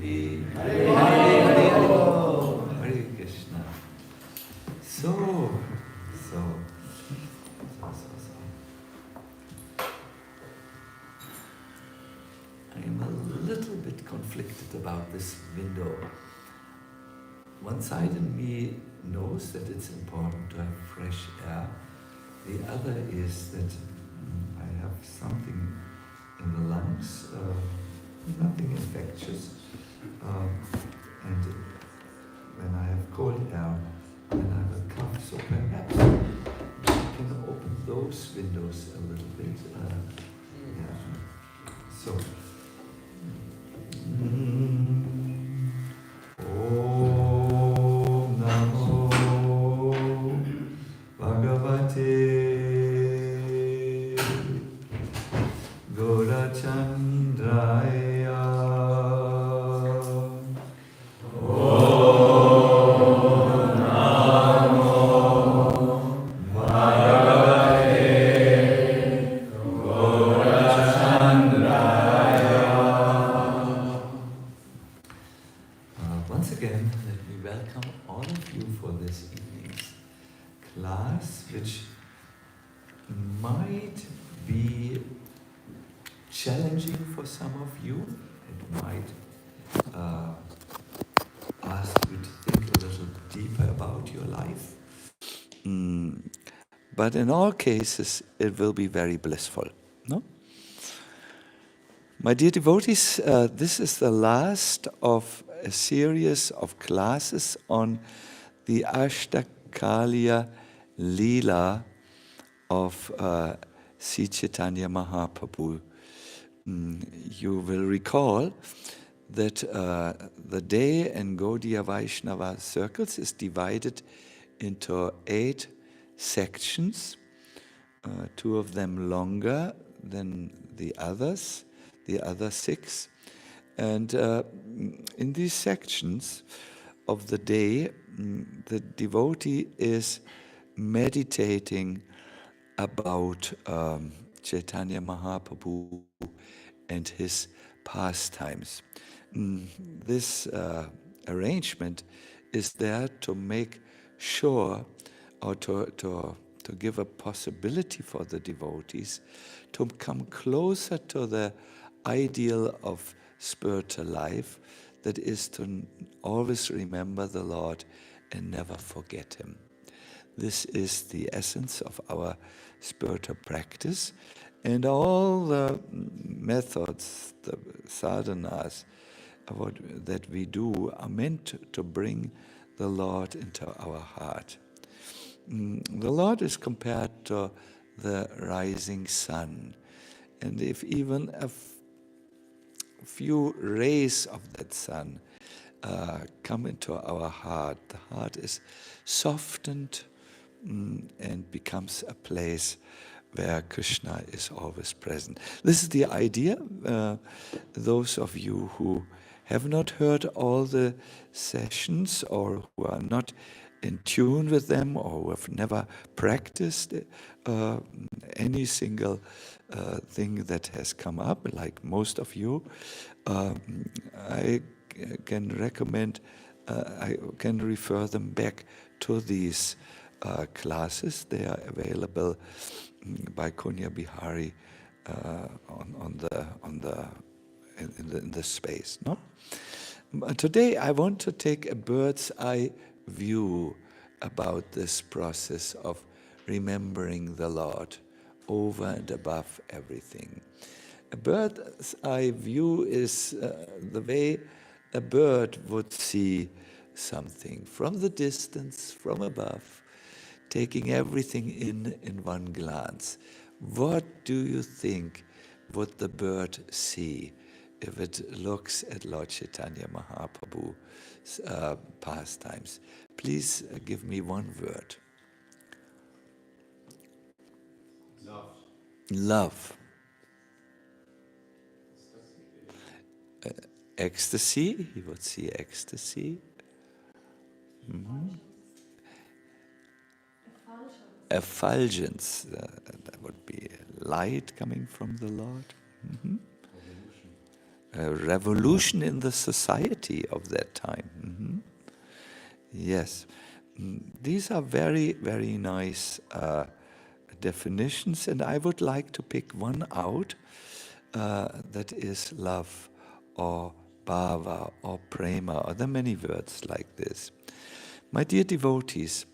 Devi. Hare Hare Hare Hare. Hare Krishna. So. I'm a little bit conflicted about this window. One side in me knows that it's important to have fresh air. The other is that I have something in the lungs, nothing infectious. And when I have cold air, then I have a cough, so perhaps I can open those windows a little bit. So. Om Namo Bhagavate Gaura Chandraya. Om Namo Bhagavate Gaura Chandraya. Once again, let me welcome all of you for this evening's class, which might be challenging for some of you. It might ask you to think a little deeper about your life. But in all cases, it will be very blissful. No? My dear devotees, this is the last of a series of classes on the Ashta Lila of Sri Chaitanya Mahaprabhu. You will recall that the day in Gaudiya Vaishnava circles is divided into 8 sections, 2 of them longer than the other 6. And in these sections of the day, the devotee is meditating about Chaitanya Mahaprabhu and his pastimes. This arrangement is there to make sure, or to give a possibility for the devotees to come closer to the ideal of spiritual life, that is to always remember the Lord and never forget Him. This is the essence of our spiritual practice, and all the methods, the sadhanas that we do are meant to bring the Lord into our heart. The Lord is compared to the rising sun, and if even a few rays of that sun come into our heart, the heart is softened and becomes a place where Krishna is always present. This is the idea. Those of you who have not heard all the sessions, or who are not in tune with them, or who have never practiced any single thing that has come up, like most of you, I can recommend, I can refer them back to these classes. They are available by Kunya Bihari in the space. No? Today I want to take a bird's eye view about this process of remembering the Lord over and above everything. A bird's eye view is the way a bird would see something from the distance, from above, taking everything in one glance. What do you think would the bird see if it looks at Lord Chaitanya Mahaprabhu's pastimes? Please give me one word. Love. Love. Ecstasy, he would see ecstasy. Mm-hmm. Effulgence, that would be light coming from the Lord. Mm-hmm. a revolution in the society of that time. Yes. These are very, very nice definitions, and I would like to pick one out that is love or bhava or prema, or there are many words like this. My dear devotees,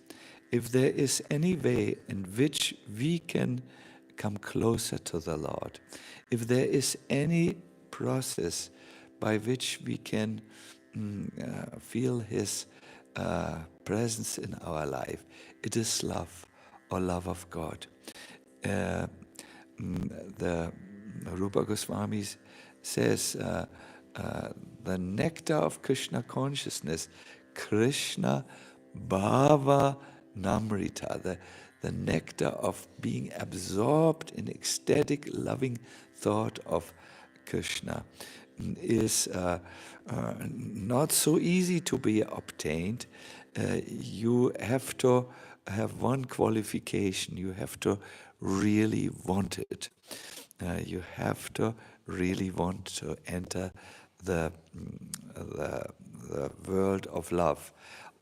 if there is any way in which we can come closer to the Lord, if there is any process by which we can feel His presence in our life, it is love or love of God. The Rupa Goswami says the nectar of Krishna consciousness, Krishna Bhava Namrita, the nectar of being absorbed in ecstatic, loving thought of Krishna, is not so easy to be obtained. You have to have one qualification. You have to really want it. You have to really want to enter the world of love.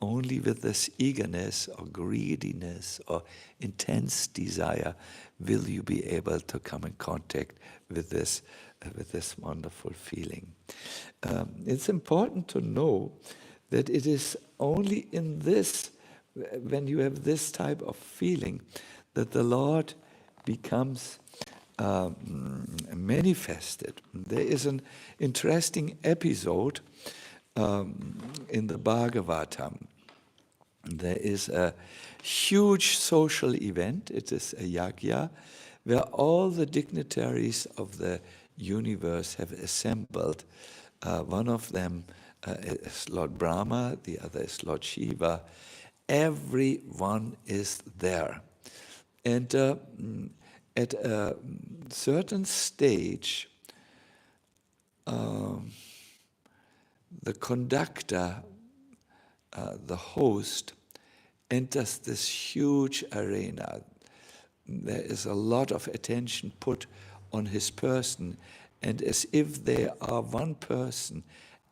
Only with this eagerness or greediness or intense desire will you be able to come in contact with this wonderful feeling. It's important to know that it is only in this, when you have this type of feeling, that the Lord becomes manifested. There is an interesting episode in the Bhagavatam. There is a huge social event. It is a yajna where all the dignitaries of the universe have assembled. One of them is Lord Brahma, the other is Lord Shiva. Everyone is there. And at a certain stage, the conductor, the host, enters this huge arena. There is a lot of attention put on his person, and as if they are one person,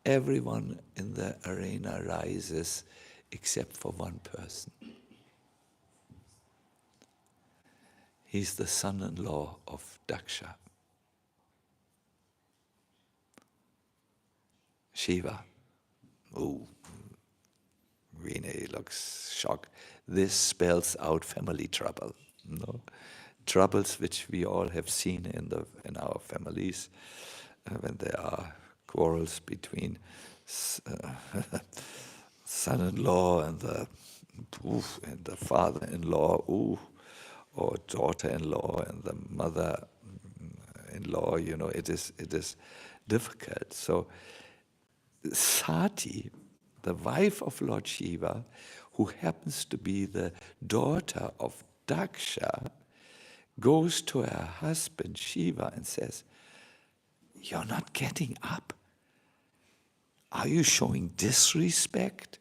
everyone in the arena rises except for one person. He's the son-in-law of Daksha, Shiva. Oh, Vinay looks shocked. This spells out family trouble. No? Troubles which we all have seen in our families when there are quarrels between son-in-law and the father-in-law, or daughter-in-law and the mother-in-law. It is difficult. So Sati, the wife of Lord Shiva, who happens to be the daughter of Daksha, goes to her husband Shiva and says, "You're not getting up? Are you showing disrespect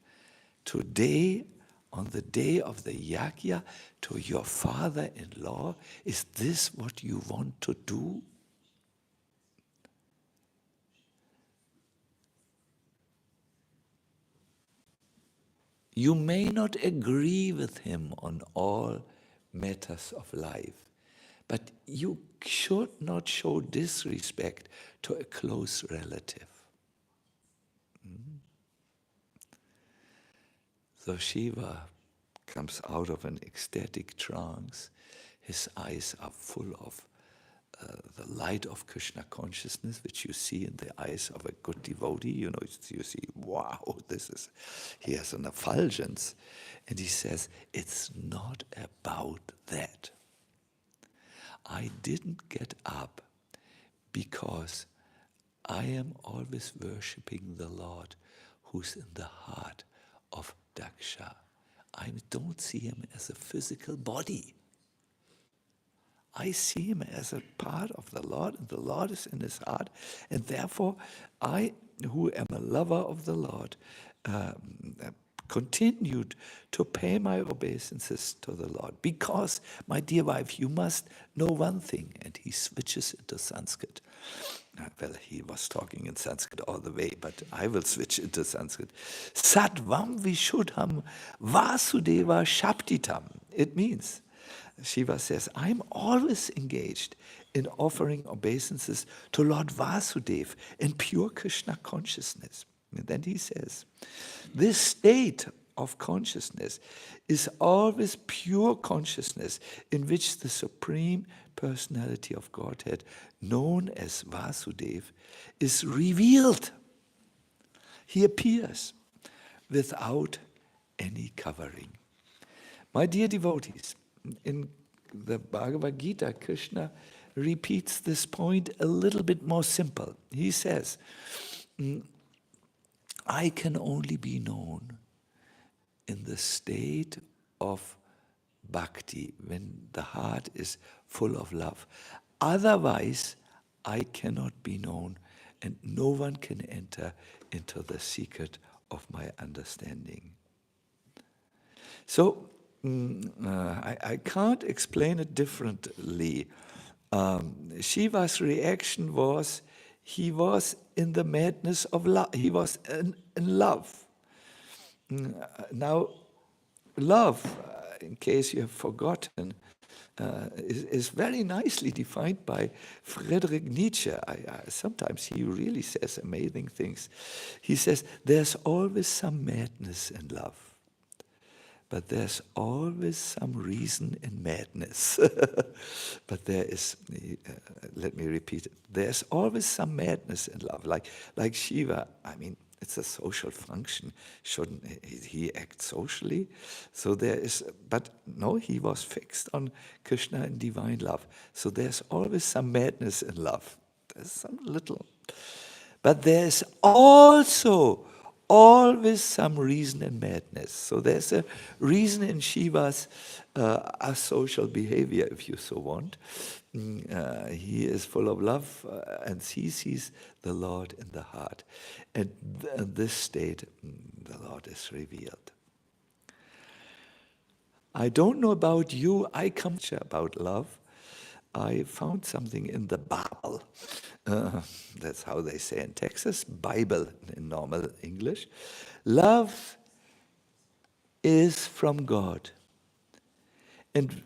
today, on the day of the yajna, to your father-in-law? Is this what you want to do?" You may not agree with him on all matters of life, but you should not show disrespect to a close relative. So Shiva comes out of an ecstatic trance. His eyes are full of the light of Krishna consciousness, which you see in the eyes of a good devotee. You see, wow, he has an effulgence. And he says, it's not about that. I didn't get up because I am always worshipping the Lord who's in the heart of Daksha. I don't see him as a physical body. I see him as a part of the Lord, and the Lord is in his heart. And therefore, I, who am a lover of the Lord, continued to pay my obeisances to the Lord. Because, my dear wife, you must know one thing. And he switches into Sanskrit. Well, he was talking in Sanskrit all the way, but I will switch into Sanskrit. Sattvam Vishuddham Vasudeva Shaptitam. It means, Shiva says, I'm always engaged in offering obeisances to Lord Vasudev in pure Krishna consciousness. And then he says, this state of consciousness is always pure consciousness in which the Supreme Personality of Godhead, known as Vasudev, is revealed. He appears without any covering. My dear devotees, in the Bhagavad Gita, Krishna repeats this point a little bit more simple. He says, I can only be known in the state of bhakti, when the heart is full of love. Otherwise, I cannot be known, and no one can enter into the secret of my understanding. So, I can't explain it differently. Shiva's reaction was, he was in the madness of love. He was in love. Now, love, in case you have forgotten, is very nicely defined by Friedrich Nietzsche. Sometimes he really says amazing things. He says, there's always some madness in love, but there's always some reason in madness. But there is, let me repeat it, there's always some madness in love. Like Shiva, I mean, it's a social function. Shouldn't he act socially? So there is, but no, he was fixed on Krishna and divine love. So there's always some madness in love. There's some little. But there's also always some reason in madness. So there's a reason in Shiva's asocial behavior, if you so want. He is full of love and he sees the Lord in the heart. And in this state, the Lord is revealed. I don't know about you, I come about love. I found something in the Bible. That's how they say in Texas, Bible in normal English. Love is from God. And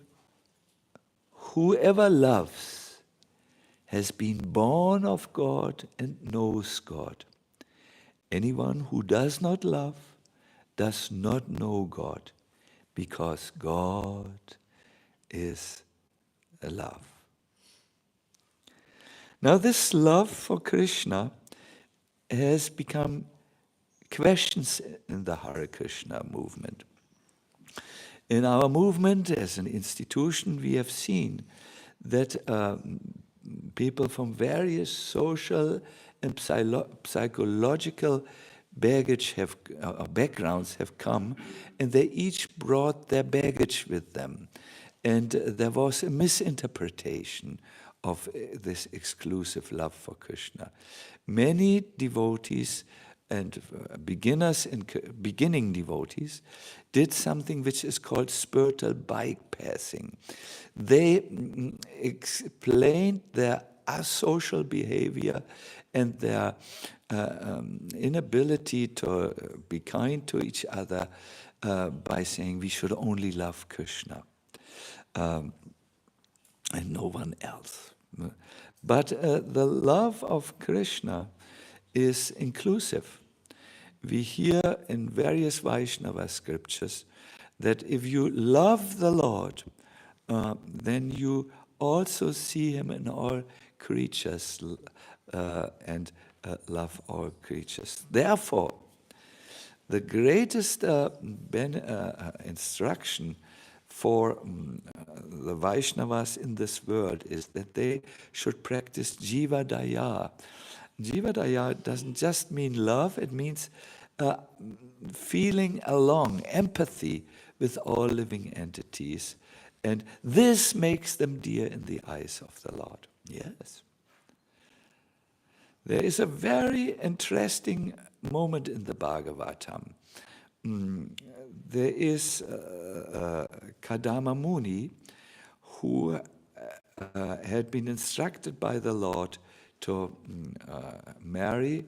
whoever loves has been born of God and knows God. Anyone who does not love does not know God, because God is love. Now this love for Krishna has become questions in the Hare Krishna movement. In our movement as an institution, we have seen that people from various social and psychological backgrounds have come, and they each brought their baggage with them. And there was a misinterpretation of this exclusive love for Krishna. Many devotees and beginning devotees did something which is called spiritual bypassing. They explained their asocial behavior and their inability to be kind to each other by saying we should only love Krishna and no one else. But the love of Krishna is inclusive. We hear in various Vaishnava scriptures that if you love the Lord, then you also see him in all creatures and love all creatures. Therefore, the greatest instruction for the Vaishnavas in this world is that they should practice Jiva Daya. Jiva Daya doesn't just mean love, it means feeling along, empathy with all living entities. And this makes them dear in the eyes of the Lord. Yes. There is a very interesting moment in the Bhagavatam there is Kadama Muni who had been instructed by the Lord to marry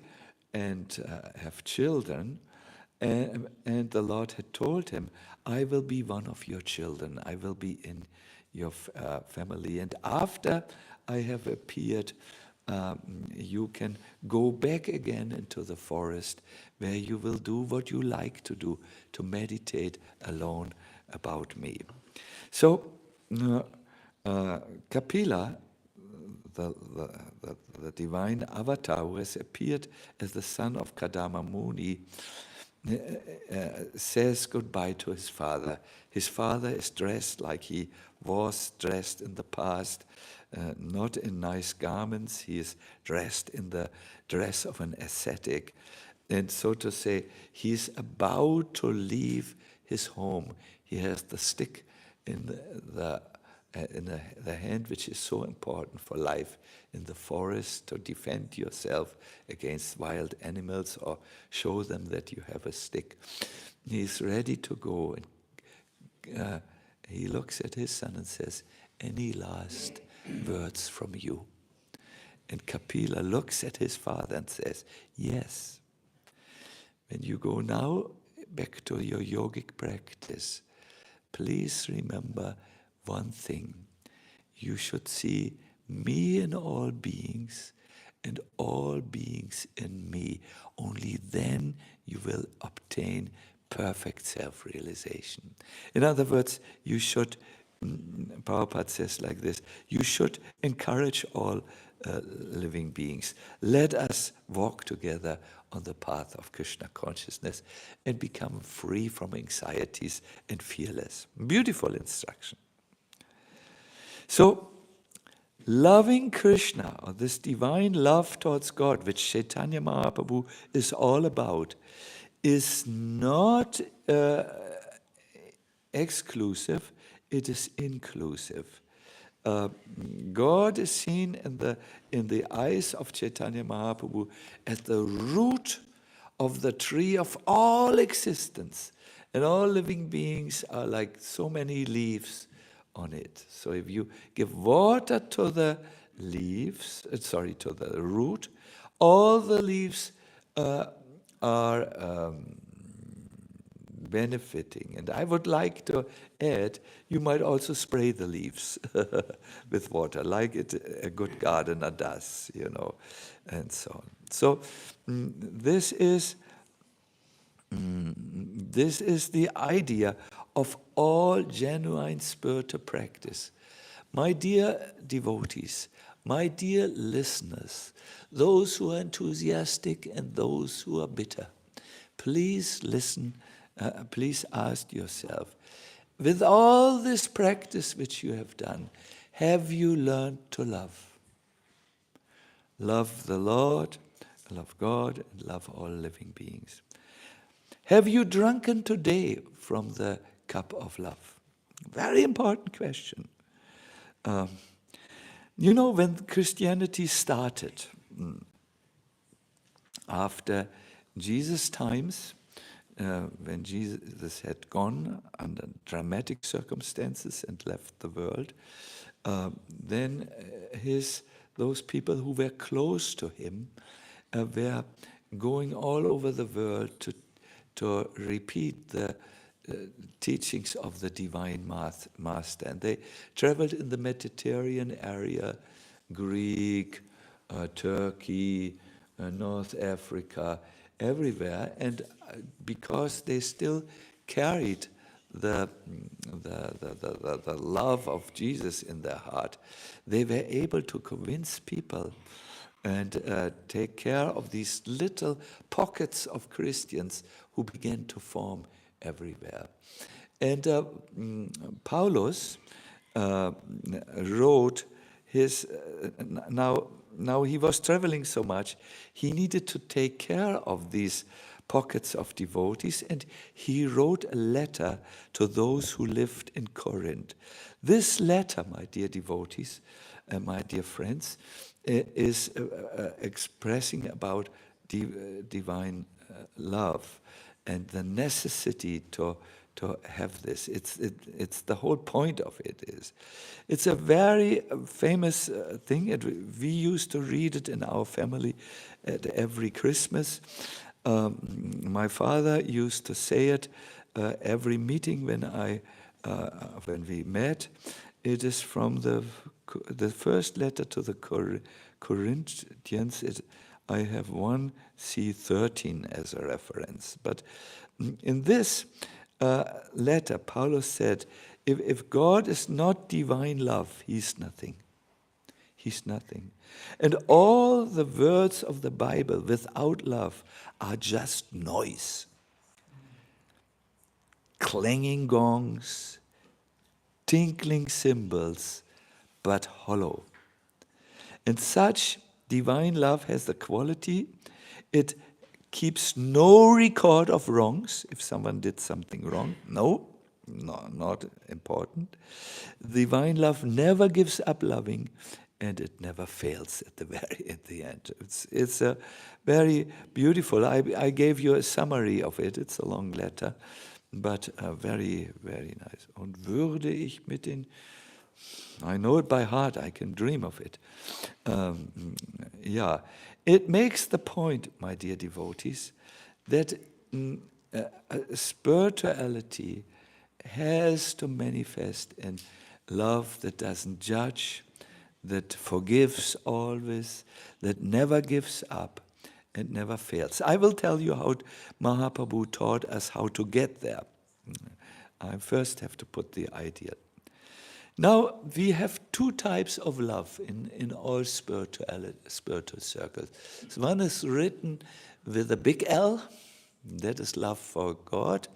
and have children, and the Lord had told him, I will be one of your children, I will be in your family, and after I have appeared, you can go back again into the forest where you will do what you like to do, to meditate alone about me. So Kapila, the divine avatar who has appeared as the son of Kadama Muni, says goodbye to his father. His father is dressed like he was dressed in the past, not in nice garments. He is dressed in the dress of an ascetic. And so to say, he's about to leave his home. He has the stick in the hand, which is so important for life in the forest, to defend yourself against wild animals or show them that you have a stick. He's ready to go. And he looks at his son and says, any last words from you? And Kapila looks at his father and says, yes. When you go now back to your yogic practice, please remember one thing. You should see me in all beings and all beings in me. Only then you will obtain perfect self-realization. In other words, you should, Prabhupada says like this, you should encourage all living beings. Let us walk together on the path of Krishna consciousness and become free from anxieties and fearless. Beautiful instruction. So, loving Krishna, or this divine love towards God, which Chaitanya Mahaprabhu is all about, is not exclusive, it is inclusive. God is seen in the eyes of Chaitanya Mahaprabhu as the root of the tree of all existence. And all living beings are like so many leaves on it. So if you give water to the leaves, to the root, all the leaves are benefiting. And I would like to add, you might also spray the leaves with water, like a good gardener does, and so on. So this is the idea of all genuine spiritual practice. My dear devotees, my dear listeners, those who are enthusiastic and those who are bitter, please listen, please ask yourself, with all this practice which you have done, have you learned to love? Love the Lord, love God, and love all living beings. Have you drunken today from the cup of love? Very important question. When Christianity started, after Jesus' times, when Jesus had gone under dramatic circumstances and left the world, then those people who were close to him were going all over the world to repeat the teachings of the Divine Master. And they traveled in the Mediterranean area, Greek, Turkey, North Africa, everywhere. And because they still carried the love of Jesus in their heart, they were able to convince people and take care of these little pockets of Christians who began to form everywhere. And Paulus wrote his, now he was traveling so much, he needed to take care of these pockets of devotees, and he wrote a letter to those who lived in Corinth. This letter, my dear devotees, my dear friends, is expressing about divine love. and the necessity to have this. It's the whole point of it is. It's a very famous thing. We used to read it in our family at every Christmas. My father used to say it every meeting when we met. It is from the first letter to the Corinthians. I have 1:13 as a reference. But in this letter, Paulus said, if God is not divine love, he's nothing. He's nothing. And all the words of the Bible without love are just noise. Clanging gongs, tinkling cymbals, but hollow. And such divine love has the quality, it keeps no record of wrongs. If someone did something wrong, no, not important. Divine love never gives up loving, and it never fails at the end. It's a very beautiful. I gave you a summary of it. It's a long letter, but very, very nice. Und würde ich I know it by heart, I can dream of it. It makes the point, my dear devotees, that spirituality has to manifest in love that doesn't judge, that forgives always, that never gives up and never fails. I will tell you how Mahaprabhu taught us how to get there. I first have to put the idea. Now, we have two types of love in all spiritual circles. So one is written with a big L, that is love for God,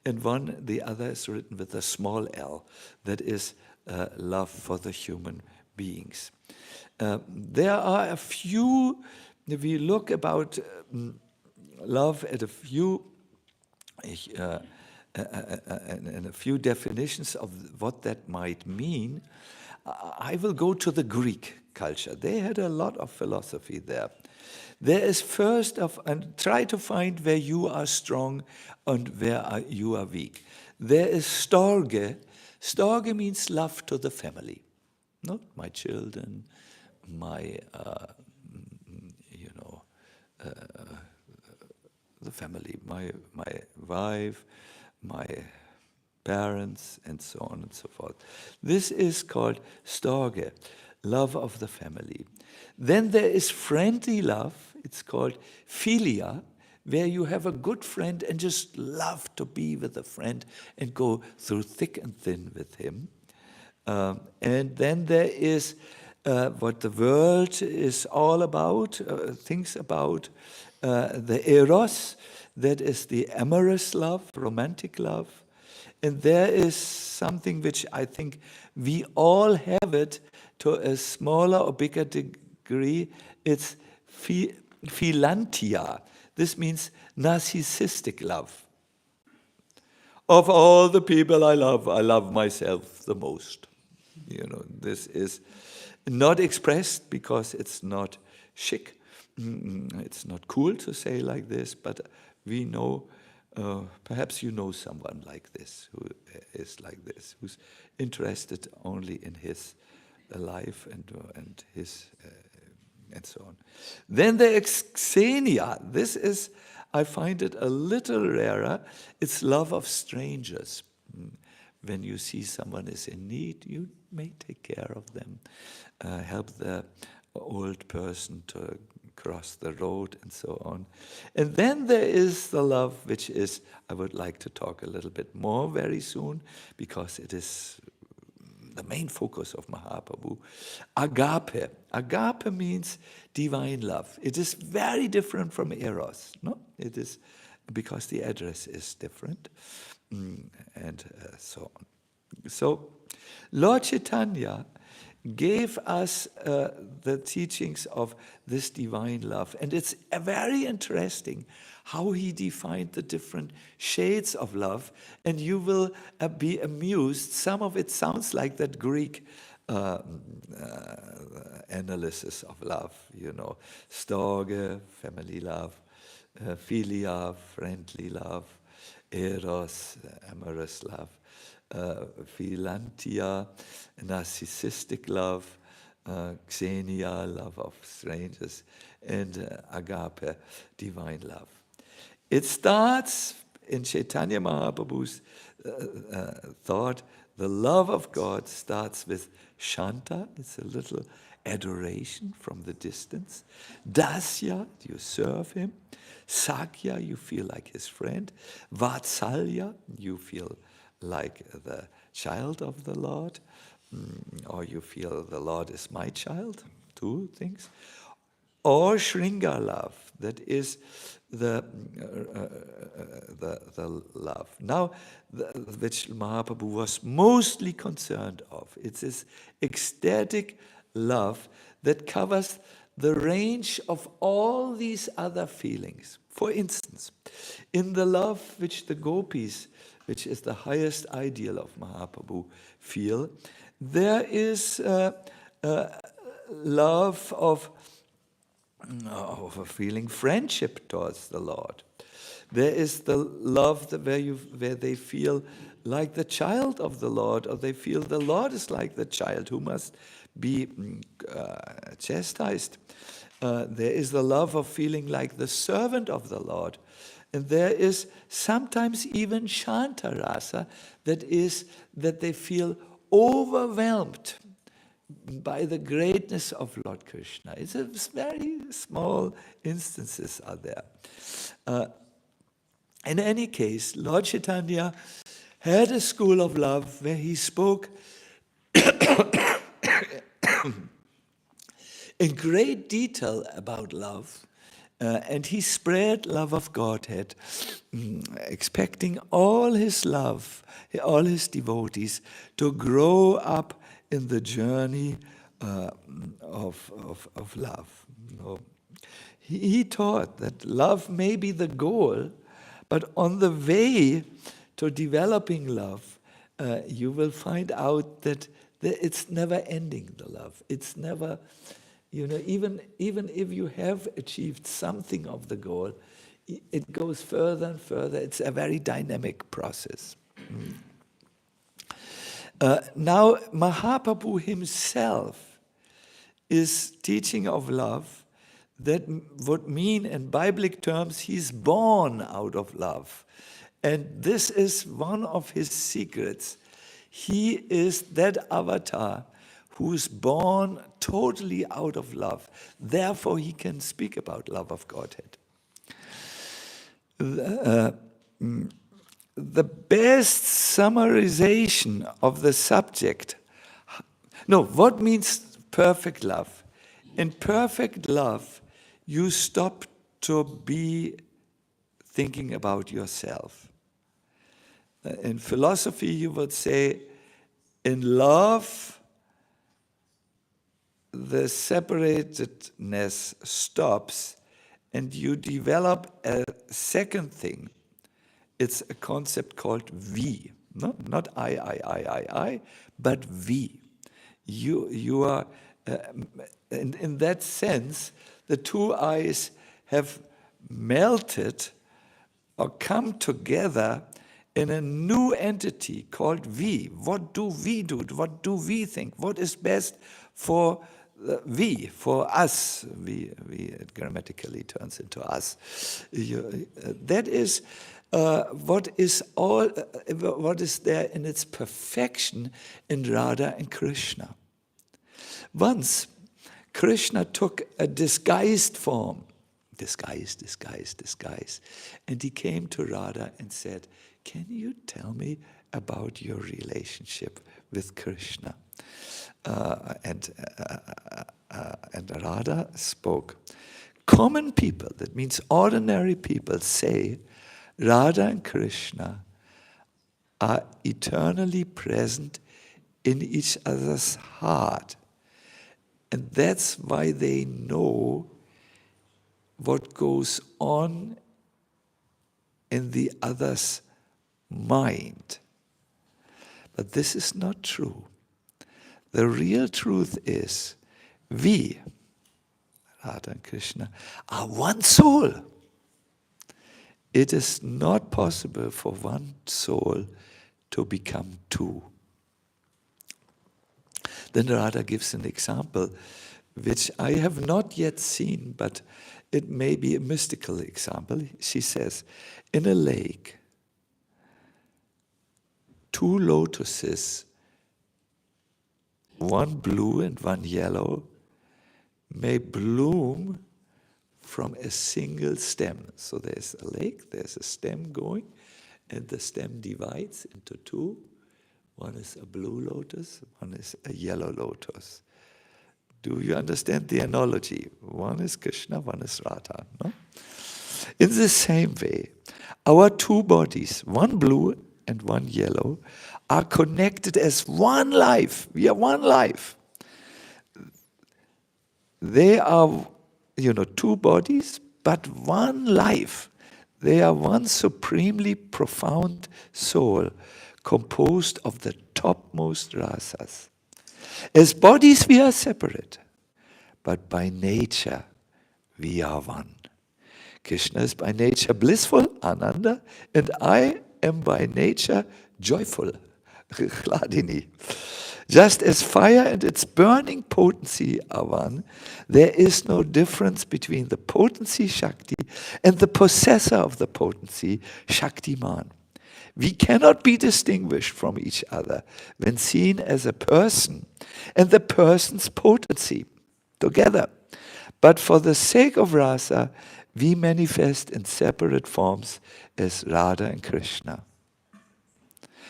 and the other is written with a small l, that is love for the human beings. There are a few, if we look about love at a few, and a few definitions of what that might mean, I will go to the Greek culture. They had a lot of philosophy there. There is and try to find where you are strong and where you are weak. There is storge. Storge means love to the family, not my children, my, the family, my wife, my parents, and so on and so forth. This is called storge, love of the family. Then there is friendly love. It's called philia, where you have a good friend and just love to be with a friend and go through thick and thin with him. And then there is what the world is all about, thinks about the eros, that is the amorous love, romantic love. And there is something which I think we all have it to a smaller or bigger degree. It's philantia. This means narcissistic love. Of all the people I love myself the most. This is not expressed because it's not chic. It's not cool to say like this, but we know, perhaps you know someone like this, who is like this, who's interested only in his life and his and so on. Then there is xenia. This is, I find it a little rarer. It's love of strangers. When you see someone is in need, you may take care of them, help the old person to cross the road and so on. And then there is the love which is, I would like to talk a little bit more very soon, because it is the main focus of Mahaprabhu, agape. Agape means divine love. It is very different from eros. No, it is because the address is different, and so on. So, Lord Chaitanya gave us the teachings of this divine love, and it's very interesting how he defined the different shades of love, and you will be amused. Some of it sounds like that Greek analysis of love, storge, family love, philia, friendly love, eros, amorous love, philantia, narcissistic love, xenia, love of strangers, and agape, divine love. It starts in Chaitanya Mahaprabhu's thought. The love of God starts with Shanta, it's a little adoration from the distance. Dasya, you serve him. Sakya, you feel like his friend. Vatsalya, you feel like the child of the Lord, or you feel the Lord is my child, two things. Or Shringa love, that is the love. Now, which Mahaprabhu was mostly concerned of. It's this ecstatic love that covers the range of all these other feelings. For instance, in the love which the gopis, which is the highest ideal of Mahaprabhu, feel, there is love of a feeling friendship towards the Lord. There is the love where they feel like the child of the Lord, or they feel the Lord is like the child who must be chastised. There is the love of feeling like the servant of the Lord. And there is sometimes even Shantarasa, that is that they feel overwhelmed by the greatness of Lord Krishna. It's a very small instances are there. In any case, Lord Chaitanya had a school of love where he spoke in great detail about love, and he spread love of Godhead, expecting all his love, all his devotees to grow up in the journey of love. He taught that love may be the goal, but on the way to developing love, you will find out that it's never ending, the love. It's never, even if you have achieved something of the goal, it goes further and further. It's a very dynamic process. Now, Mahaprabhu himself is teaching of love that would mean in biblical terms he's born out of love. And this is one of his secrets. He is that avatar who's born totally out of love. Therefore, he can speak about love of Godhead. The best summarization of the subject. No, what means perfect love? In perfect love, you stop to be thinking about yourself. In philosophy, you would say, in love, the separatedness stops and you develop a second thing. It's a concept called we. No? Not I, but we. You are, in that sense, the two I's have melted or come together in a new entity called we. What do we do? What do we think? What is best for we, for us? We it grammatically turns into us. That is what is there in its perfection in Radha and Krishna. Once, Krishna took a disguised form, disguise, and he came to Radha and said, "Can you tell me about your relationship with Krishna?" And Radha spoke. Common people, that means ordinary people, say Radha and Krishna are eternally present in each other's heart. And that's why they know what goes on in the other's mind. But this is not true. The real truth is we, Radha and Krishna, are one soul. it is not possible for one soul to become two. Then Radha gives an example, which I have not yet seen, but it may be a mystical example. She says, in a lake, two lotuses, one blue and one yellow, may bloom from a single stem. So there's a lake, there's a stem going, and the stem divides into two. One is a blue lotus, one is a yellow lotus. Do you understand the analogy? One is Krishna, one is Radha. No? In the same way, our two bodies, one blue and one yellow, are connected as one life. We are one life. They are, two bodies, but one life. They are one supremely profound soul, composed of the topmost rasas. As bodies we are separate, but by nature we are one. Krishna is by nature blissful, Ananda, and I am by nature joyful, Hladini. Just as fire and its burning potency are one, there is no difference between the potency Shakti and the possessor of the potency, Shaktiman. We cannot be distinguished from each other when seen as a person and the person's potency together. But for the sake of rasa, we manifest in separate forms as Radha and Krishna.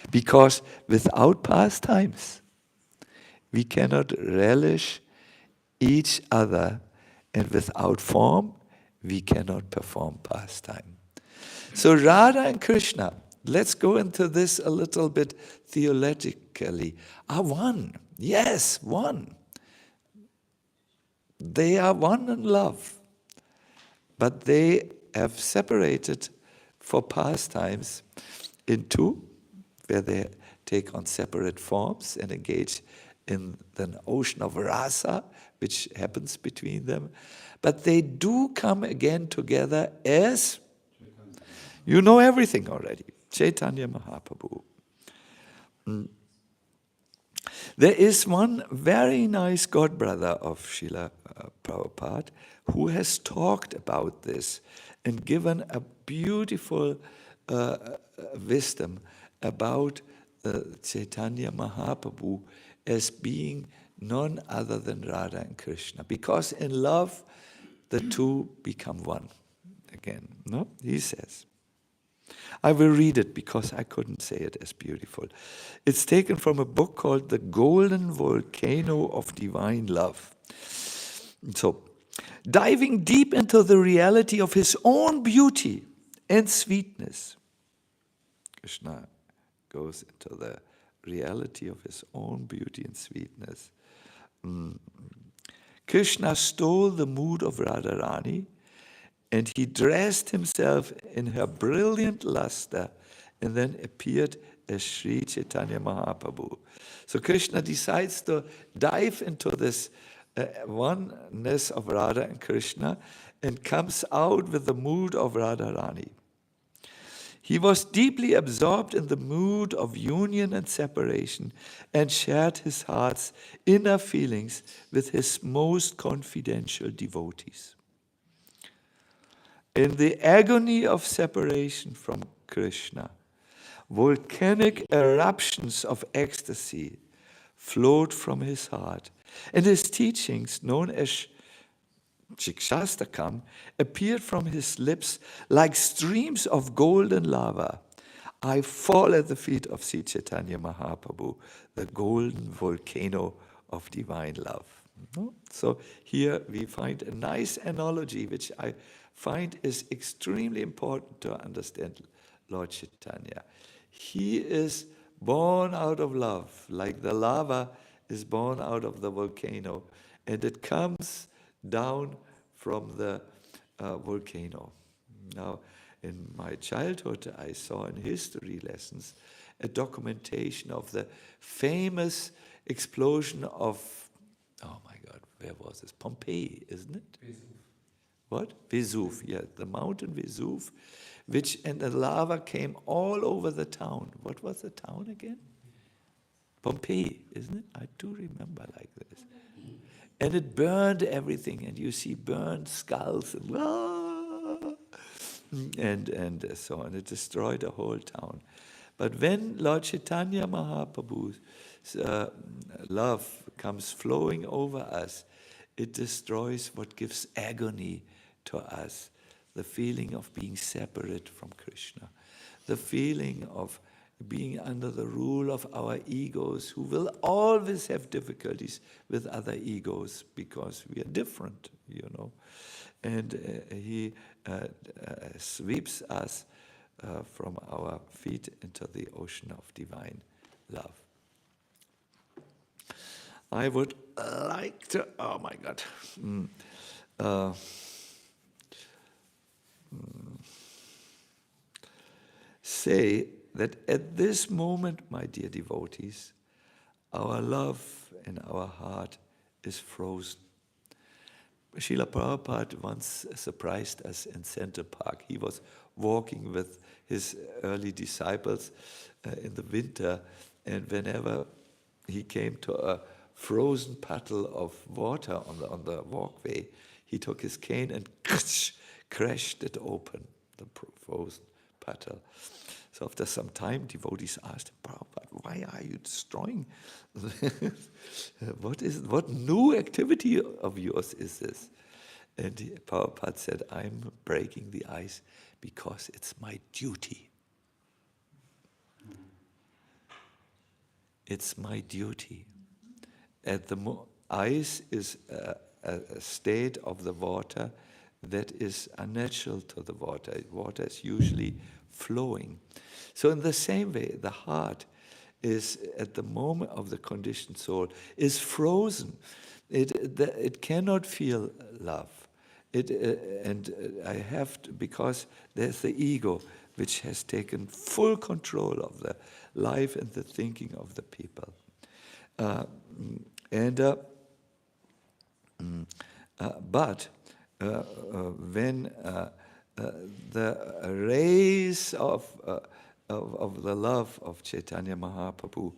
Because without pastimes, we cannot relish each other, and without form, we cannot perform pastime. So Radha and Krishna, let's go into this a little bit theologically, are one. Yes, one. They are one in love, but they have separated for pastimes in two, where they take on separate forms and engage in the ocean of rasa, which happens between them. But they do come again together as, you know everything already, Chaitanya Mahaprabhu. There is one very nice godbrother of Srila Prabhupada who has talked about this and given a beautiful wisdom about Chaitanya Mahaprabhu as being none other than Radha and Krishna. Because in love, the two become one again. No? He says. I will read it because I couldn't say it as beautiful. It's taken from a book called The Golden Volcano of Divine Love. So, diving deep into the reality of his own beauty and sweetness, Krishna goes into the reality of his own beauty and sweetness. Krishna stole the mood of Radharani, and he dressed himself in her brilliant luster and then appeared as Sri Chaitanya Mahaprabhu. So Krishna decides to dive into this oneness of Radha and Krishna and comes out with the mood of Radharani. He was deeply absorbed in the mood of union and separation and shared his heart's inner feelings with his most confidential devotees. In the agony of separation from Krishna, volcanic eruptions of ecstasy flowed from his heart, and his teachings, known as Shikshastakam, appeared from his lips like streams of golden lava. I fall at the feet of Sri Chaitanya Mahaprabhu, the golden volcano of divine love. So here we find a nice analogy, which I find is extremely important to understand Lord Chaitanya. He is born out of love, like the lava is born out of the volcano, and it comes down from the volcano. Now, in my childhood, I saw in history lessons a documentation of the famous explosion of, oh my God, where was this? Pompeii, isn't it? Vesuv. What? Vesuv, yeah, the mountain Vesuv, and the lava came all over the town. What was the town again? Pompeii, isn't it? I do remember like this. And it burned everything, and you see burned skulls and so on. It destroyed the whole town. But when Lord Chaitanya Mahaprabhu's love comes flowing over us, it destroys what gives agony to us. The feeling of being separate from Krishna. The feeling of being under the rule of our egos, who will always have difficulties with other egos because we are different, And he sweeps us from our feet into the ocean of divine love. I would like to, oh my God, say that at this moment, my dear devotees, our love in our heart is frozen. Srila Prabhupada once surprised us in Central Park. He was walking with his early disciples in the winter, and whenever he came to a frozen puddle of water on the walkway, he took his cane and crashed it open, the frozen puddle. So after some time, devotees asked him, Prabhupada, why are you destroying? What new activity of yours is this? And Prabhupada said, I'm breaking the ice because it's my duty. It's my duty. Ice is a state of the water that is unnatural to the water. Water is usually flowing. So in the same way, the heart is, at the moment of the conditioned soul, is frozen. It cannot feel love. I have to, because there's the ego which has taken full control of the life and the thinking of the people. But when the rays of the love of Chaitanya Mahaprabhu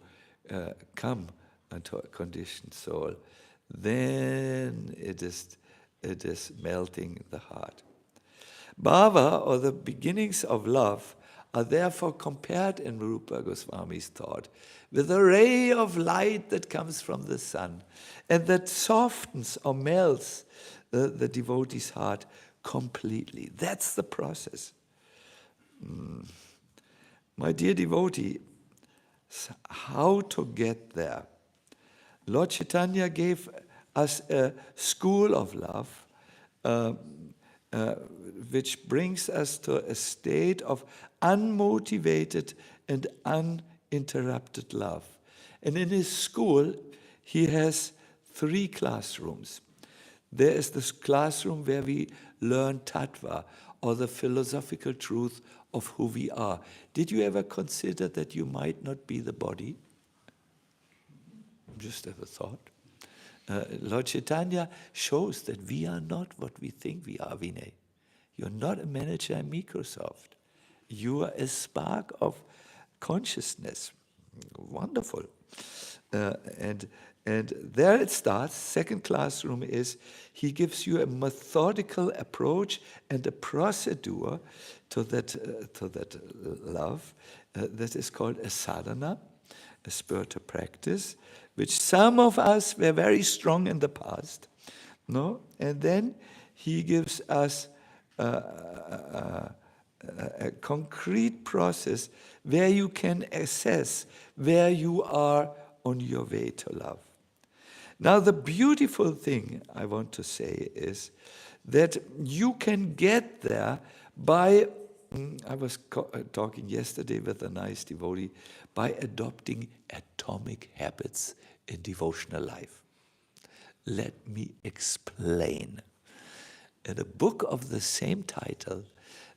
come into a conditioned soul, then it is melting the heart. Bhava, or the beginnings of love, are therefore compared in Rupa Goswami's thought with a ray of light that comes from the sun and that softens or melts the devotee's heart completely. That's the process. My dear devotee, how to get there? Lord Chaitanya gave us a school of love which brings us to a state of unmotivated and uninterrupted love. And in his school, he has 3 classrooms. There is this classroom where we learn tattva, or the philosophical truth of who we are. Did you ever consider that you might not be the body? Just as a thought. Lord Chaitanya shows that we are not what we think we are, Vinay. You're not a manager in Microsoft. You are a spark of consciousness. Wonderful. And there it starts. Second classroom is he gives you a methodical approach and a procedure to that love that is called a sadhana, a spiritual practice, which some of us were very strong in the past. No? And then he gives us a concrete process where you can assess where you are on your way to love. Now, the beautiful thing I want to say is that you can get there by, I was talking yesterday with a nice devotee, by adopting atomic habits in devotional life. Let me explain. In a book of the same title,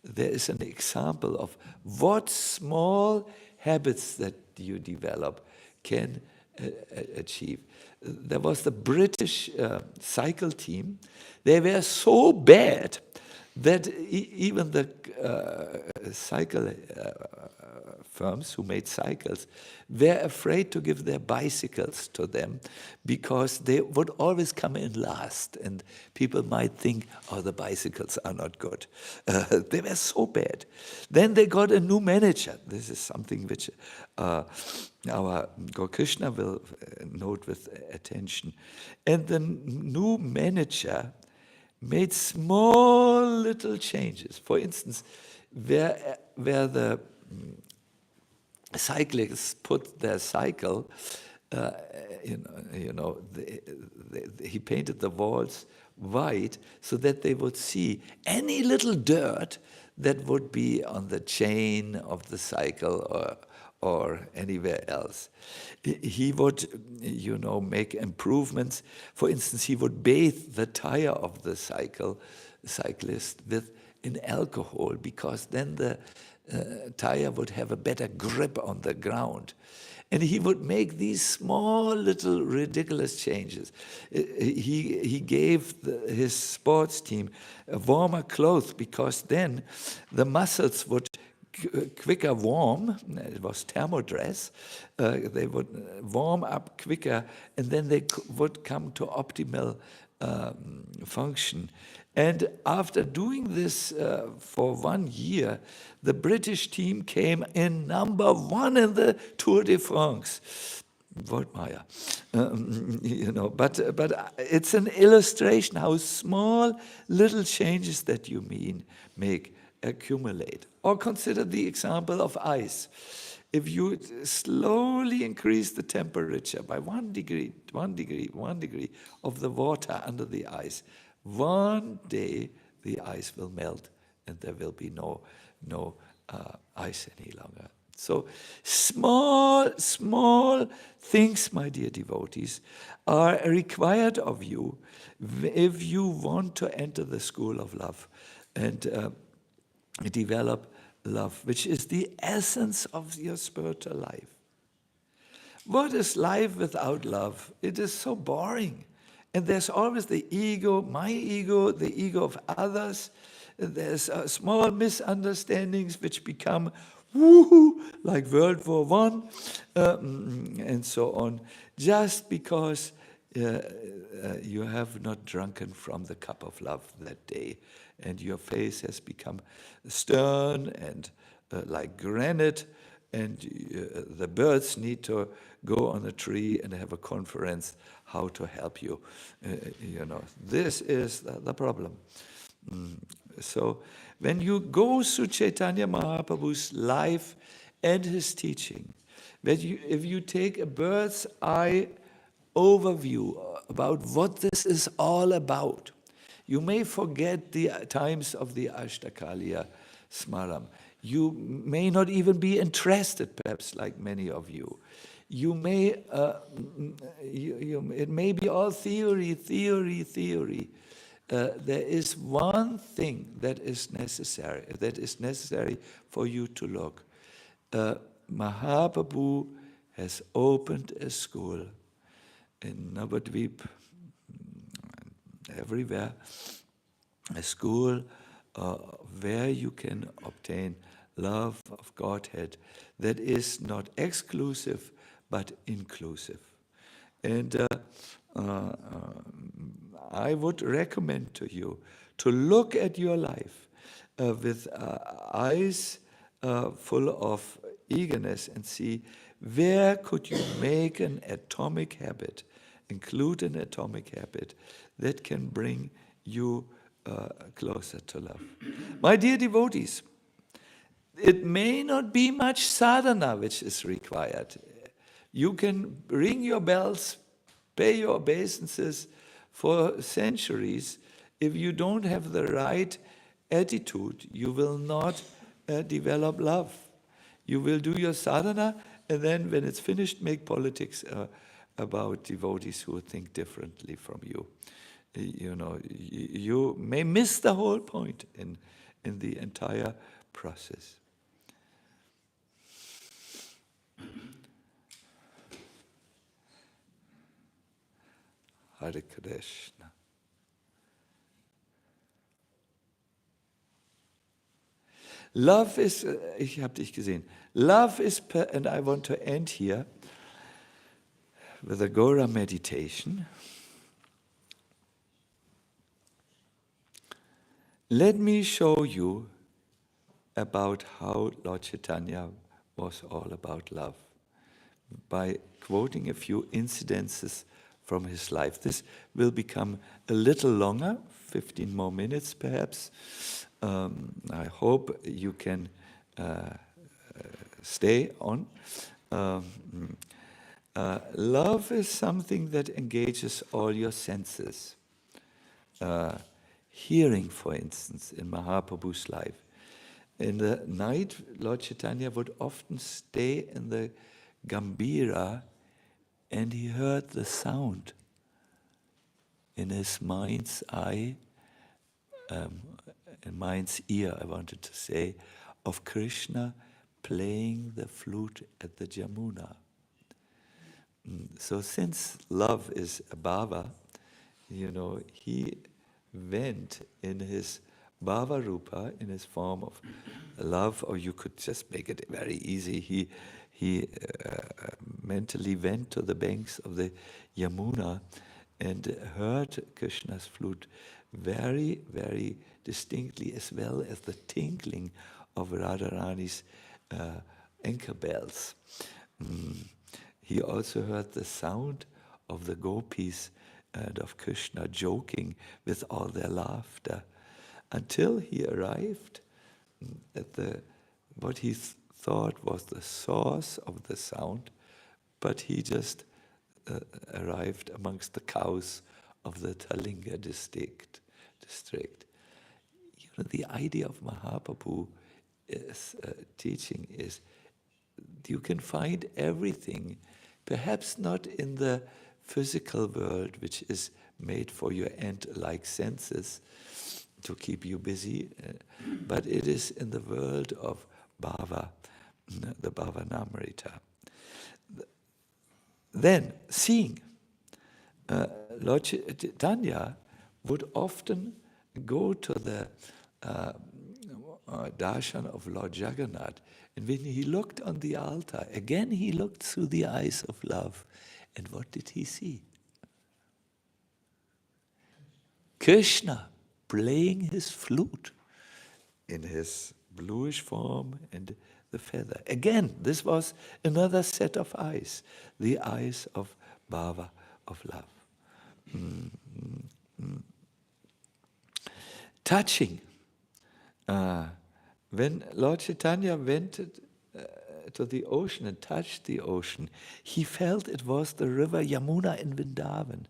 there is an example of what small habits that you develop can achieve. There was the British cycle team. They were so bad that even the cycle firms who made cycles were afraid to give their bicycles to them because they would always come in last, and people might think, oh, the bicycles are not good. They were so bad. Then they got a new manager. This is something which our Gaura Krishna will note with attention. And the new manager made small little changes. For instance, where the cyclists put their cycle, he painted the walls white so that they would see any little dirt that would be on the chain of the cycle or anywhere else. He would, make improvements. For instance, he would bathe the tire of the cyclist in alcohol, because then the tire would have a better grip on the ground. And he would make these small little ridiculous changes. He gave his sports team warmer clothes, because then the muscles would quicker warm. It was thermodress. They would warm up quicker, and then they would come to optimal function. And after doing this for 1 year, the British team came in number 1 in the Tour de France. Voltmeier, but it's an illustration how small little changes that you make accumulate. Or consider the example of ice. If you slowly increase the temperature by 1 degree of the water under the ice, one day the ice will melt and there will be no ice any longer. So small things, my dear devotees, are required of you if you want to enter the school of love and develop love, which is the essence of your spiritual life. What is life without love? It is so boring. And there's always the ego, my ego, the ego of others. There's small misunderstandings which become woohoo, like World War I, and so on, just because you have not drunken from the cup of love that day, and your face has become stern and like granite, and the birds need to go on a tree and have a conference how to help you. This is the problem. So when you go through Chaitanya Mahaprabhu's life and his teaching, if you take a bird's eye overview about what this is all about, you may forget the times of the Ashta Smaram. You may not even be interested, perhaps, like many of you. You may, it may be all theory. There is one thing that is necessary for you to look. Mahaprabhu has opened a school in Navadvip, everywhere, a school where you can obtain love of Godhead that is not exclusive but inclusive. And I would recommend to you to look at your life with eyes full of eagerness and see where could you make an atomic habit, include an atomic habit that can bring you closer to love. My dear devotees, it may not be much sadhana which is required. You can ring your bells, pay your obeisances for centuries. If you don't have the right attitude, you will not develop love. You will do your sadhana, and then when it's finished, make politics about devotees who think differently from you. You may miss the whole point in the entire process. Hare Krishna. Love is, ich habe dich gesehen. Love is, and I want to end here with a Gaura meditation. Let me show you about how Lord Chaitanya was all about love by quoting a few incidences from his life. This will become a little longer, 15 more minutes perhaps. I hope you can stay on. Love is something that engages all your senses. Hearing, for instance, in Mahaprabhu's life. In the night, Lord Chaitanya would often stay in the Gambhira and he heard the sound in his mind's eye, in mind's ear, I wanted to say, of Krishna playing the flute at the Jamuna. So since love is a bhava, he went in his bhava rupa, in his form of love, or you could just make it very easy. He mentally went to the banks of the Yamuna and heard Krishna's flute very, very distinctly, as well as the tinkling of Radharani's anchor bells. He also heard the sound of the gopis and of Krishna joking with all their laughter, until he arrived at what he thought was the source of the sound, but he just arrived amongst the cows of the Talinga district. The idea of Mahaprabhu teaching is you can find everything, perhaps not in the physical world, which is made for your ant-like senses to keep you busy, but it is in the world of bhava, the bhava namrita. Then, seeing. Lord Chaitanya would often go to the darshan of Lord Jagannath, and when he looked on the altar, again he looked through the eyes of love. And what did he see? Krishna playing his flute in his bluish form and the feather. Again, this was another set of eyes, the eyes of bhava, of love. Touching. When Lord Chaitanya went to the ocean and touched the ocean, he felt it was the river Yamuna in Vrindavan.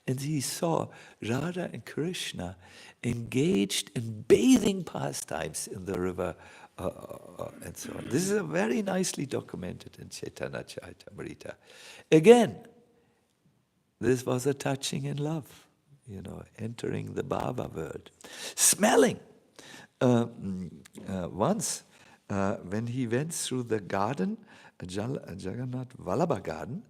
And he saw Radha and Krishna engaged in bathing pastimes in the river and so on. This is very nicely documented in Chaitanya Charitamrita. Again, this was a touching in love, entering the bhava world. Smelling. Once, when he went through the garden, Jagannath Vallabha garden,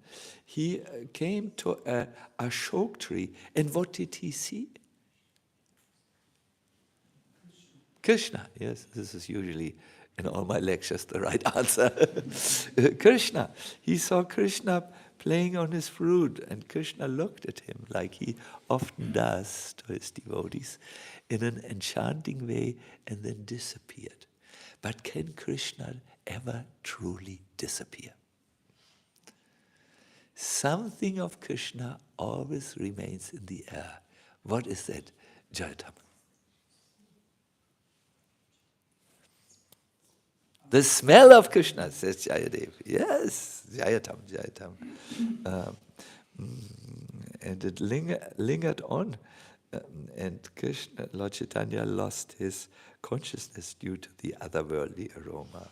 he came to a ashok tree, and what did he see? Krishna. Yes, this is usually in all my lectures the right answer. Krishna. He saw Krishna playing on his flute, and Krishna looked at him like he often does to his devotees in an enchanting way and then disappeared. But can Krishna ever truly disappear? Something of Krishna always remains in the air. What is that, Jayatam? The smell of Krishna, says Jayadev. Yes, Jayatam. And it lingered on. And Krishna, Lord Chaitanya, lost his consciousness due to the otherworldly aroma.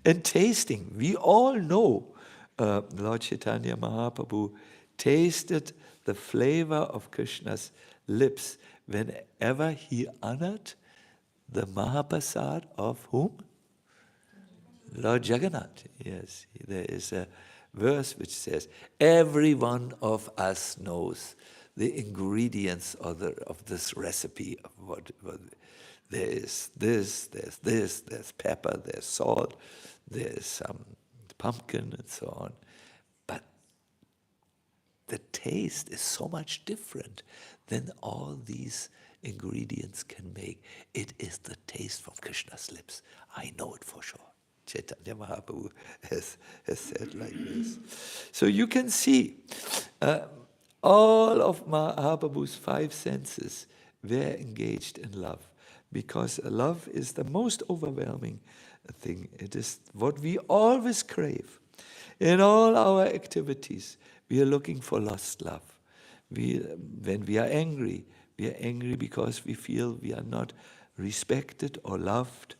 And tasting, we all know Lord Chaitanya Mahaprabhu tasted the flavor of Krishna's lips whenever he honored the Mahaprasad of whom? Lord Jagannath. Yes, there is a verse which says, every one of us knows the ingredients of this recipe of what There is this, there's pepper, there's salt, there's some pumpkin and so on. But the taste is so much different than all these ingredients can make. It is the taste from Krishna's lips. I know it for sure. Chaitanya Mahaprabhu has said like this. So you can see all of Mahaprabhu's 5 senses were engaged in love, because love is the most overwhelming thing. It is what we always crave. In all our activities, we are looking for lost love. When we are angry because we feel we are not respected or loved.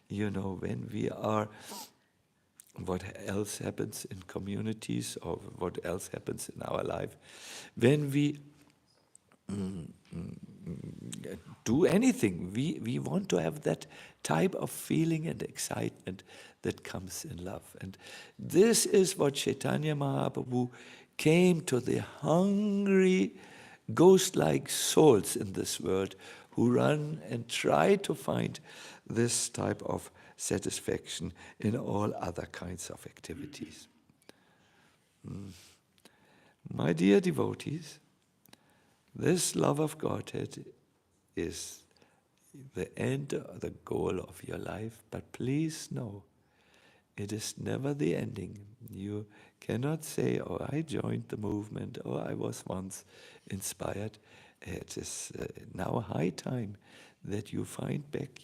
When we are, what else happens in communities or what else happens in our life, when we do anything, we want to have that type of feeling and excitement that comes in love. And this is what Chaitanya Mahaprabhu came to, the hungry, ghost-like souls in this world who run and try to find this type of satisfaction in all other kinds of activities. My dear devotees, this love of Godhead is the end, the goal of your life, but please know, it is never the ending. You cannot say, oh, I joined the movement, or I was once inspired. It is now high time that you find back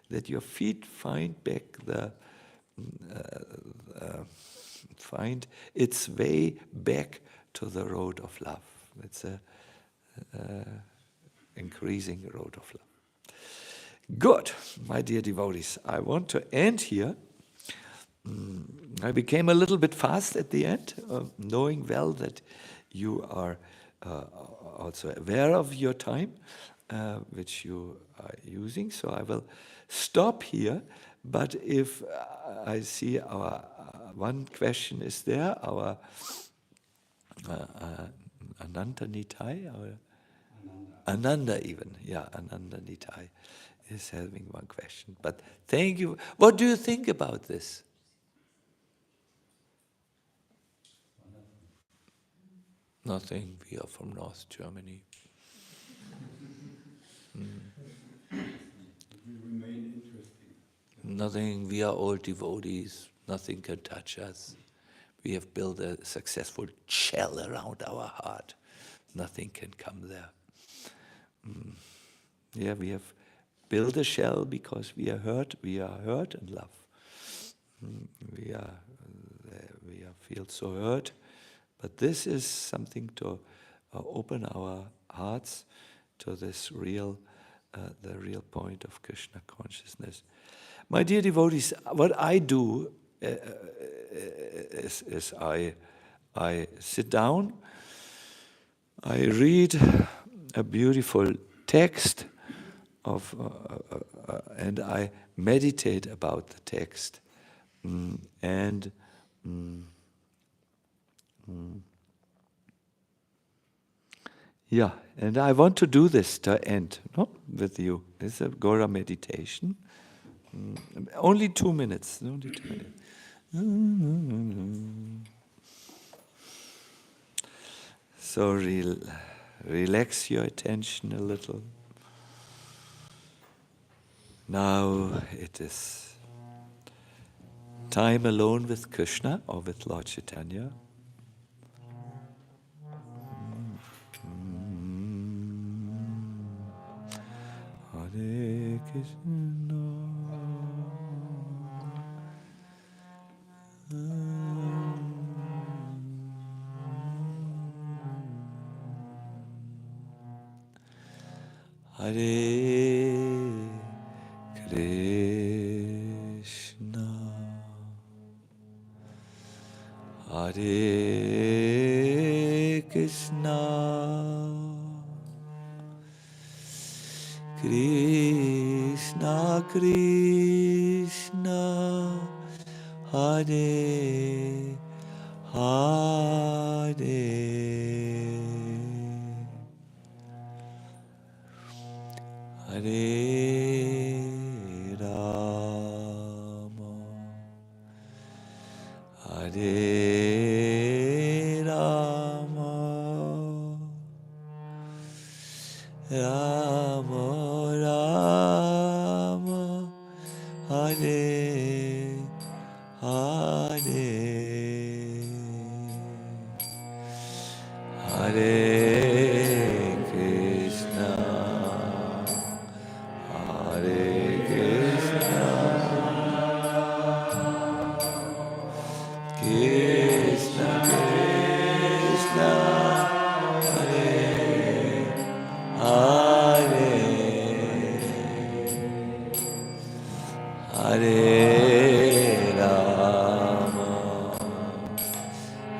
that your feet find back find its way back to the road of love. It's a increasing road of love. Good, my dear devotees, I want to end here. I became a little bit fast at the end, knowing well that you are also aware of your time, which you are using. So I will stop here. But if I see our one question is there, our Ananda Nitai, or Ananda even, Ananda Nitai is having one question. But thank you. What do you think about this? Nothing. We are from North Germany. We remain interesting. Nothing. We are all devotees. Nothing can touch us. We have built a successful shell around our heart. Nothing can come there. Yeah, we have built a shell because we are hurt. We are hurt and love. We feel so hurt. But this is something to open our hearts to this the real point of Krishna consciousness. My dear devotees, what I do is I sit down, I read a beautiful text and I meditate about the text, and I want to do this to end with you. It's a Gaura meditation. Only 2 minutes. Only 2 minutes. So relax your attention a little. Now it is time alone with Krishna or with Lord Chaitanya. Hare Krishna. Hare Krishna, Hare Krishna, Krishna Krishna, Hare Hare, Hare Hare Rama, Rama Rama, Hare Hare, Hare Krishna, Hare Krishna, Krishna Krishna, Hare Hare, Hare Rama,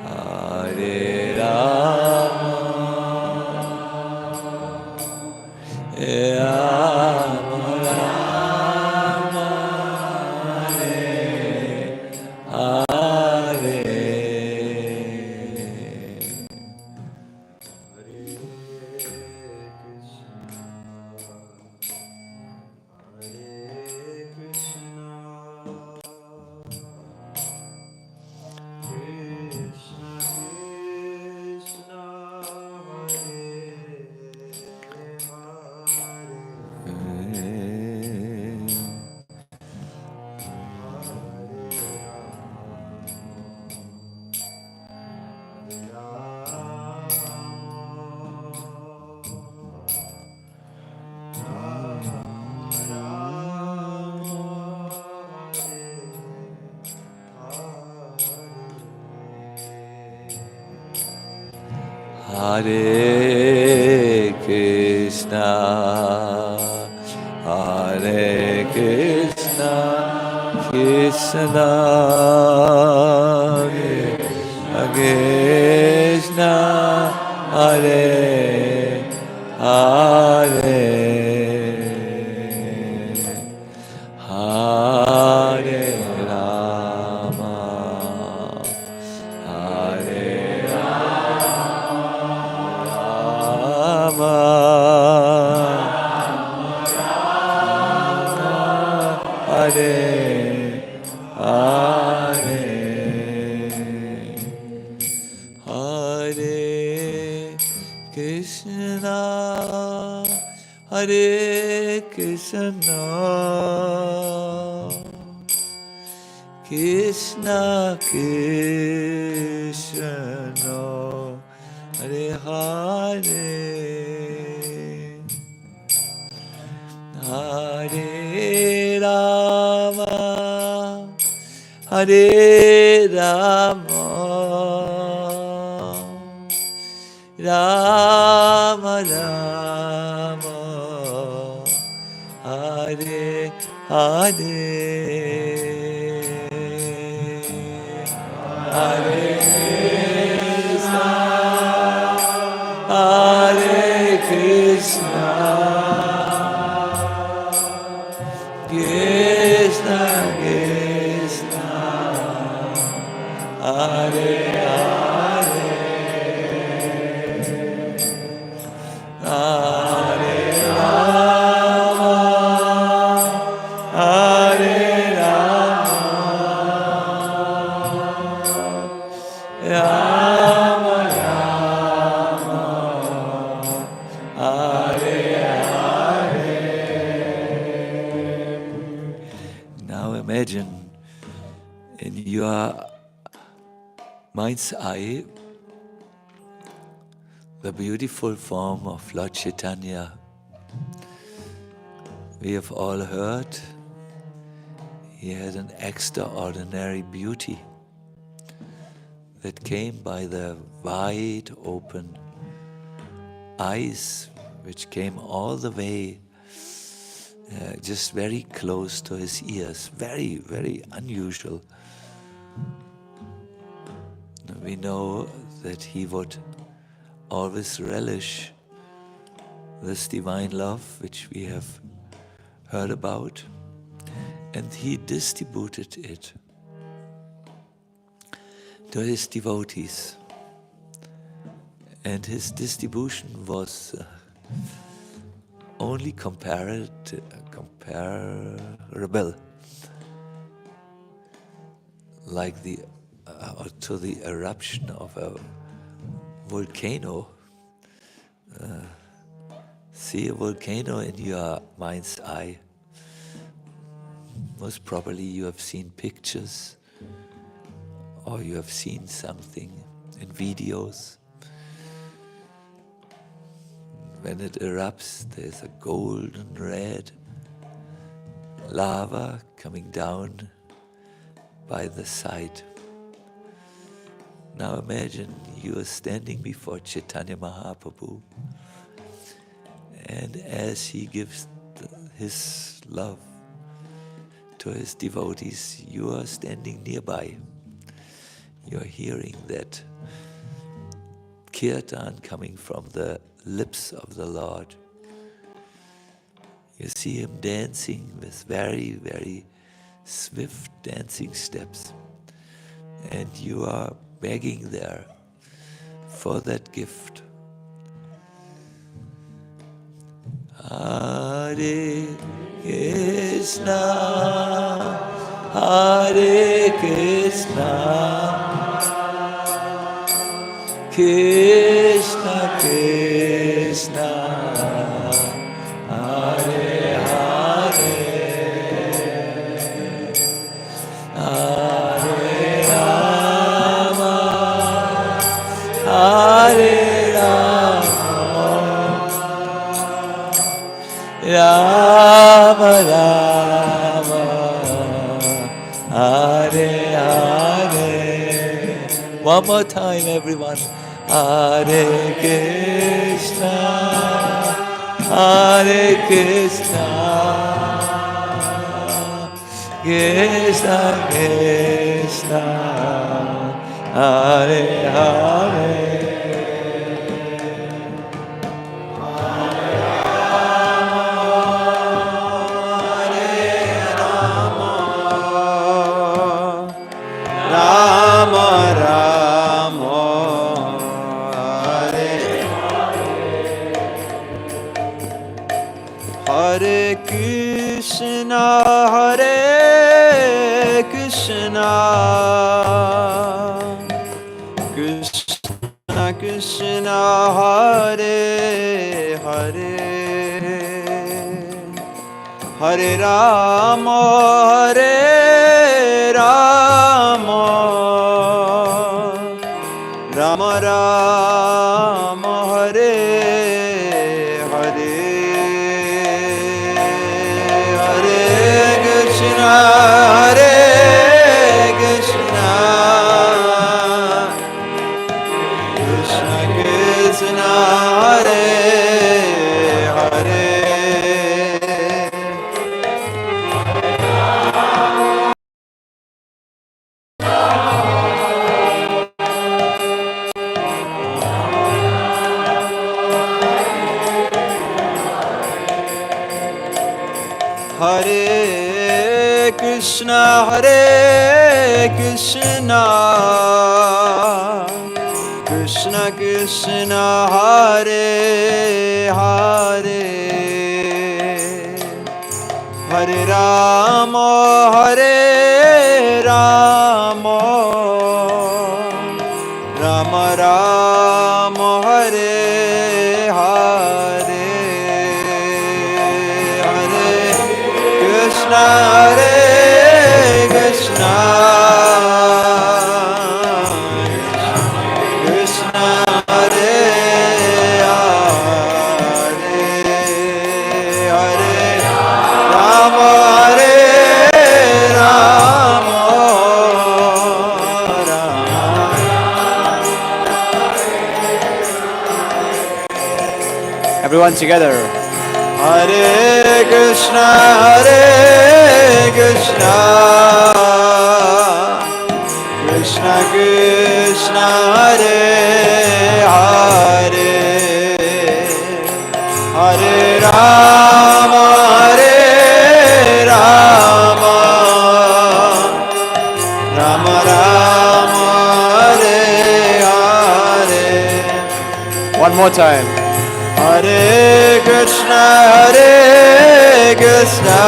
Hare Rama, Rama Rama, Hare Hare Krishna, Hare Krishna, Krishna Krishna, Hare Hare, Hare Rama, Hare Rama, Hare Hare, Hare Krishna, Hare Krishna, Krishna Krishna, Hare Hare, Hare Rama, Hare Rama, Rama Rama, Hare Hare, Hare Krishna, Hare Krishna, Krishna Krishna, Hare Hare, Hare Rama, Hare Rama, Rama Rama, Hare Hare. Now imagine in your mind's eye the beautiful form of Lord Chaitanya. We have all heard he had an extraordinary beauty that came by the wide open eyes, which came all the way just very close to his ears. Very, very unusual. We know that he would always relish this divine love which we have heard about, and he distributed it to his devotees. And his distribution was only comparable like the or to the eruption of a volcano. See a volcano in your mind's eye. Most probably you have seen pictures or you have seen something in videos. When it erupts, there's a golden red lava coming down by the side. Now imagine you are standing before Chaitanya Mahaprabhu, and as he gives his love to his devotees, you are standing nearby. You are hearing that kirtan coming from the lips of the Lord. You see him dancing with very, very swift dancing steps. And you are begging there for that gift. Hare Krishna, Hare Krishna, Krishna Krishna, Hare Hare, Hare Rama, Hare Rama, Rama Rama, Hare Hare. One more time, everyone. Hare Krishna, Hare Krishna, Krishna Krishna, Hare Hare. Krishna, Hare Hare, Hare Rama, Hare Rama, Rama Rama, Hare Hare, Hare Krishna, Hare Krishna, Krishna Hare Hare, Hare Krishna, Hare Krishna, Krishna Krishna, Hare Hare, Hare Rama, Hare Rama, Rama Rama, Hare Hare, Hare Krishna, Hare Krishna, everyone together. Hare Krishna, Hare Krishna, Krishna Krishna, Hare Hare, Hare Rama, Hare Rama, Rama Rama, Hare Hare. One more time. Hare Krishna, Hare Krishna,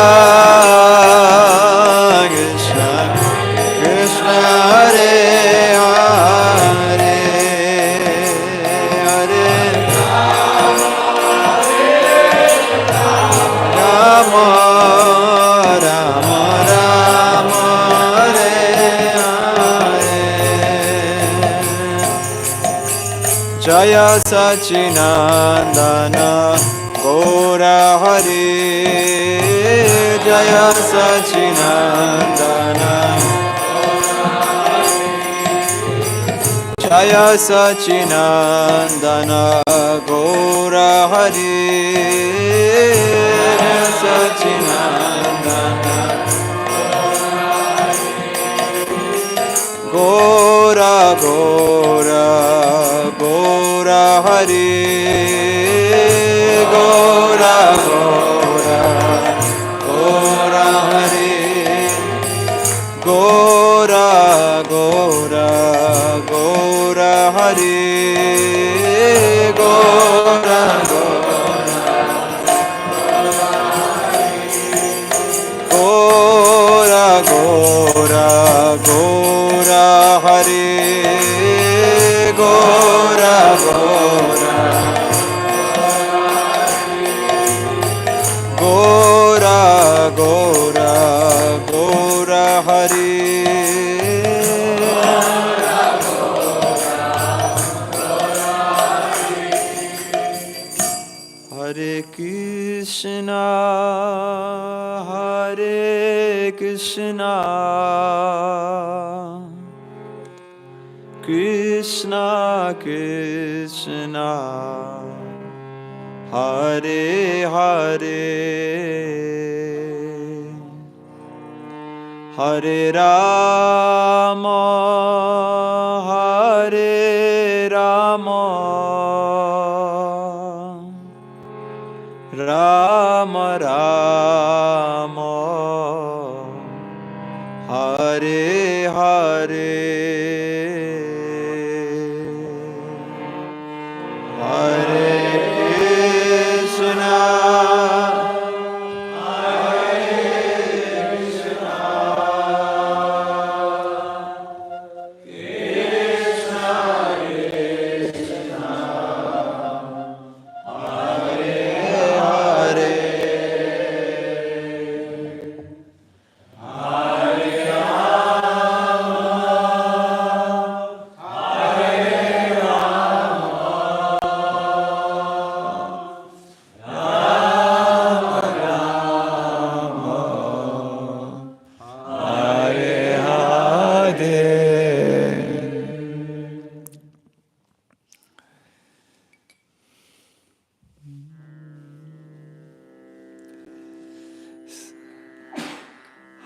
Krishna Krishna, Hare Hare. Jaya Sacinandana Gaura Hari Jaya Sacinandana Jaya Sacinandana Gaura Hari Jaya Sacinandana Gaura Gaura Gaura Hari Gaura Gaura Gaura Hari Gaura Gaura Gaura Hari Gaura Gaura Gaura Gaura Hari Gaura Gaura Gaura Gaura Gaura Hari Hare Krishna Hare Krishna Krishna Krishna Hare Hare Hare Rama Hare Rama Rama Rama Hare Hare Hare Krishna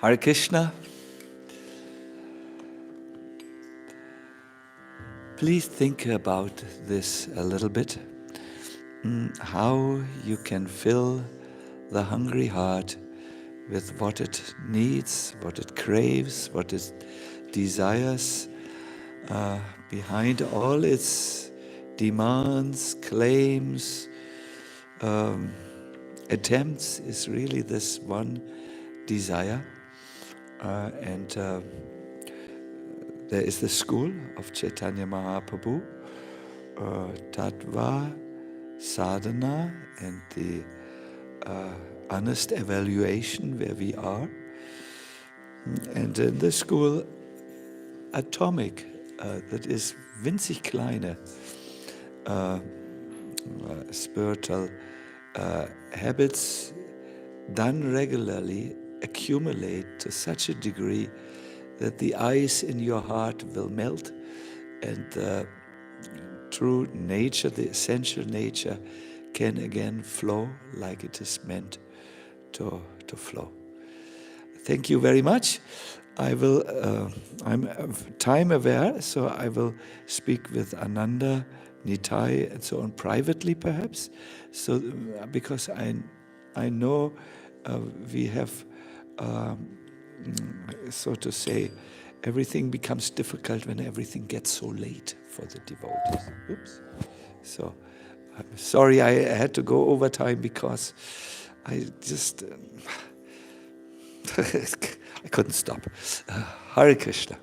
Hare Krishna. Please think about this a little bit. How you can fill the hungry heart with what it needs, what it craves, what it desires. Behind all its demands, claims, attempts is really this one desire. And there is the school of Chaitanya Mahaprabhu, Tattva, sadhana, and the honest evaluation where we are. And in the school, atomic, that is winzig kleine spiritual habits done regularly accumulate to such a degree that the ice in your heart will melt and the true nature, the essential nature, can again flow like it is meant to flow. Thank you very much. I'm time aware, so I will speak with Ananda, Nitai, and so on privately, perhaps. So, because I know we have, so to say, everything becomes difficult when everything gets so late for the devotees. Oops. So, I'm sorry I had to go over time because I just I couldn't stop. Hare Krishna.